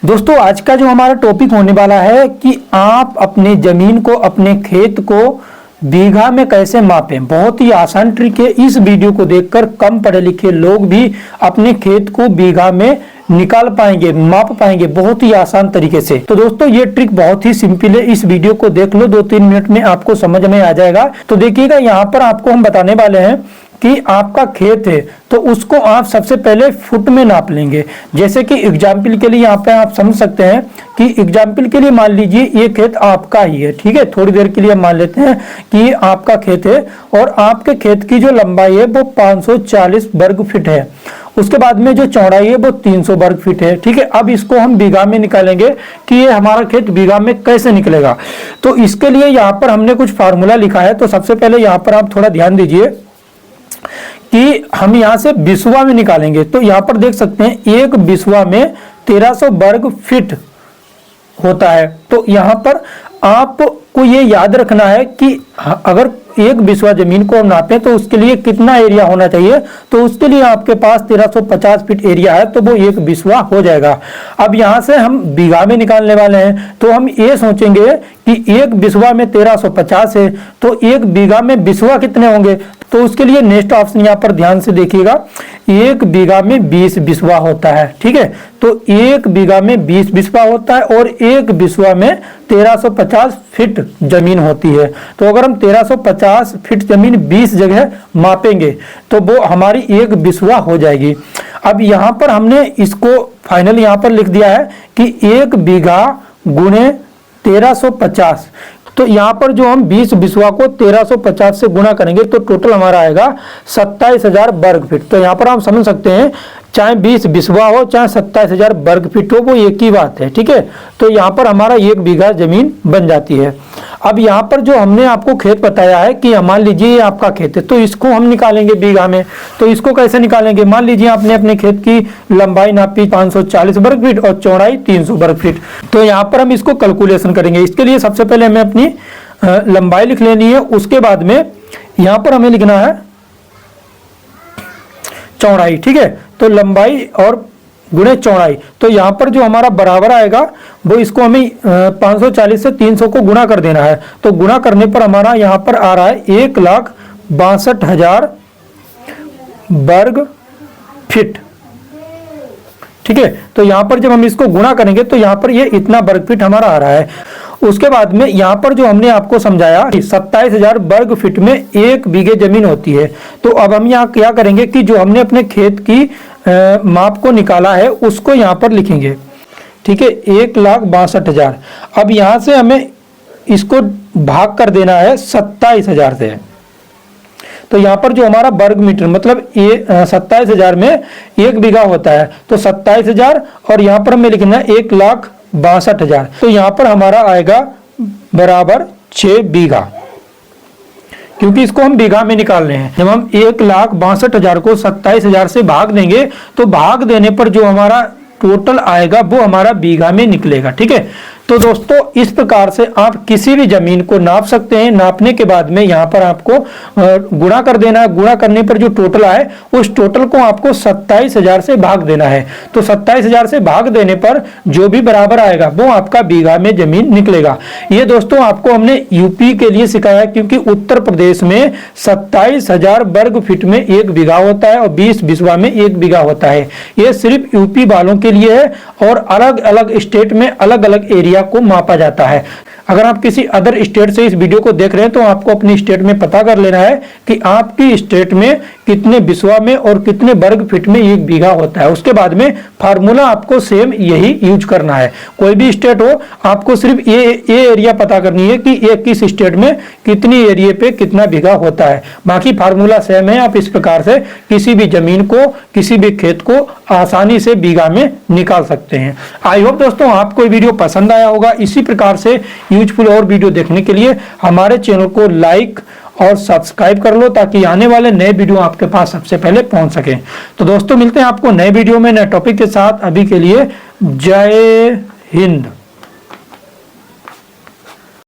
दोस्तों आज का जो हमारा टॉपिक होने वाला है कि आप अपने जमीन को, अपने खेत को बीघा में कैसे मापें। बहुत ही आसान ट्रिक है। इस वीडियो को देखकर कम पढ़े लिखे लोग भी अपने खेत को बीघा में निकाल पाएंगे, माप पाएंगे बहुत ही आसान तरीके से। तो दोस्तों ये ट्रिक बहुत ही सिंपल है। इस वीडियो को देख लो, 2-3 मिनट में आपको समझ में आ जाएगा। तो देखिएगा, यहाँ पर आपको हम बताने वाले हैं कि आपका खेत है तो उसको आप सबसे पहले फुट में नाप लेंगे। जैसे कि एग्जाम्पल के लिए यहाँ पे आप समझ सकते हैं कि एग्जाम्पल के लिए मान लीजिए ये खेत आपका ही है, ठीक है। थोड़ी देर के लिए मान लेते हैं कि आपका खेत है और आपके खेत की जो लंबाई है वो 540 वर्ग फीट है। उसके बाद में जो चौड़ाई है वो 300 वर्ग फीट है, ठीक है। अब इसको हम बीघा में निकालेंगे कि ये हमारा खेत बीघा में कैसे निकलेगा। तो इसके लिए यहाँ पर हमने कुछ फार्मूला लिखा है। तो सबसे पहले यहाँ पर आप थोड़ा ध्यान दीजिए कि हम यहां से बिस्वा में निकालेंगे। तो यहां पर देख सकते हैं एक बिस्वा में 1300 वर्ग फीट होता है। तो यहां पर आपको ये याद रखना है कि अगर एक बिस्वा जमीन को हम नापें तो उसके लिए कितना एरिया होना चाहिए। तो उसके लिए आपके पास 1350 फीट एरिया है तो वो एक बिस्वा हो जाएगा। अब यहां से हम बीघा में निकालने वाले हैं तो हम ये सोचेंगे कि एक बिस्वा में 1350 है तो एक बीघा में बिस्वा कितने होंगे। तो उसके लिए नेक्स्ट ऑप्शन यहाँ पर ध्यान से देखिएगा, एक बीघा में 20 बिस्वा होता है, ठीक है। तो एक बीघा में 20 बिस्वा होता है और एक बिस्वा में 1350 फीट जमीन होती है। तो अगर हम 1350 फीट जमीन 20 जगह मापेंगे तो वो हमारी एक बिस्वा हो जाएगी। अब यहाँ पर हमने इसको फाइनल यहाँ पर लिख दिया है कि एक बीघा गुणे 1350। तो यहाँ पर जो हम 20 बिस्वा को 1350 से गुणा करेंगे तो टोटल हमारा आएगा 27,000 वर्ग फीट। तो यहाँ पर हम समझ सकते हैं चाहे 20 बिस्वा हो चाहे 27,000 वर्ग फीट हो वो एक ही बात है, ठीक है। तो यहाँ पर हमारा एक बीघा जमीन बन जाती है। अब यहाँ पर जो हमने आपको खेत बताया है कि मान लीजिए ये आपका खेत है तो इसको हम निकालेंगे बीघा में। तो इसको कैसे निकालेंगे, मान लीजिए आपने अपने खेत की लंबाई नापी 540 वर्ग फीट और चौड़ाई 300 वर्ग फीट। तो यहाँ पर हम इसको कैलकुलेशन करेंगे। इसके लिए सबसे पहले हमें अपनी लंबाई लिख लेनी है। उसके बाद में यहाँ पर हमें लिखना है चौड़ाई, ठीक है। तो लंबाई और गुणे चौड़ाई, तो यहाँ पर जो हमारा बराबर आएगा वो इसको हमें 540 से 300 को गुणा कर देना है। तो गुणा करने पर हमारा यहाँ पर आ रहा है 1,62,000 वर्ग फीट, ठीक है। तो यहाँ पर जब हम इसको गुणा करेंगे तो यहाँ पर ये इतना वर्ग फीट हमारा आ रहा है। उसके बाद में यहाँ पर जो हमने आपको समझाया 27,000 वर्ग फीट में एक बीघे जमीन होती है। तो अब हम यहाँ क्या करेंगे कि जो हमने अपने खेत की माप को निकाला है उसको यहाँ पर लिखेंगे, ठीक है, 1,62,000। अब यहाँ से हमें इसको भाग कर देना है 27,000 से। तो यहाँ पर जो हमारा वर्ग मीटर मतलब 27,000 में एक बीघा होता है तो 27,000 और यहाँ पर हमें लिखना है 1,62,000। तो यहाँ पर हमारा आएगा बराबर 6 बीघा, क्योंकि इसको हम बीघा में निकाल रहे हैं। जब हम 1,62,000 को 27,000 से भाग देंगे तो भाग देने पर जो हमारा टोटल आएगा वो हमारा बीघा में निकलेगा, ठीक है। तो दोस्तों इस प्रकार से आप किसी भी जमीन को नाप सकते हैं। नापने के बाद में यहाँ पर आपको गुणा कर देना है। गुणा करने पर जो टोटल आए उस टोटल को आपको 27,000 से भाग देना है। तो 27,000 से भाग देने पर जो भी बराबर आएगा वो आपका बीघा में जमीन निकलेगा। ये दोस्तों आपको हमने यूपी के लिए सिखाया क्योंकि उत्तर प्रदेश में 27,000 वर्ग फीट में एक बीघा होता है और 20 बिस्वा में एक बीघा होता है। ये सिर्फ यूपी वालों के लिए है और अलग अलग स्टेट में अलग अलग एरिया को मापा जाता है। अगर आप किसी अदर स्टेट से इस वीडियो को देख रहे हैं तो आपको अपनी स्टेट में पता कर लेना है कि आपकी स्टेट में कितने बिस्वा में और कितने वर्ग फीट में एक बीघा होता है। उसके बाद में फार्मूला आपको सेम यही यूज करना है। कोई भी स्टेट हो आपको सिर्फ ये एरिया पता करनी है कि ये किस स्टेट में कितनी एरिया पे कितना बीघा होता है। बाकी फार्मूला सेम है। आप इस प्रकार से किसी भी जमीन को, किसी भी खेत को आसानी से बीघा में निकाल सकते हैं। आई होप दोस्तों आपको वीडियो पसंद आया होगा। इसी प्रकार से यूजफुल और वीडियो देखने के लिए हमारे चैनल को लाइक और सब्सक्राइब कर लो ताकि आने वाले नए वीडियो आपके पास सबसे पहले पहुंच सके। तो दोस्तों मिलते हैं आपको नए वीडियो में नए टॉपिक के साथ। अभी के लिए जय हिंद।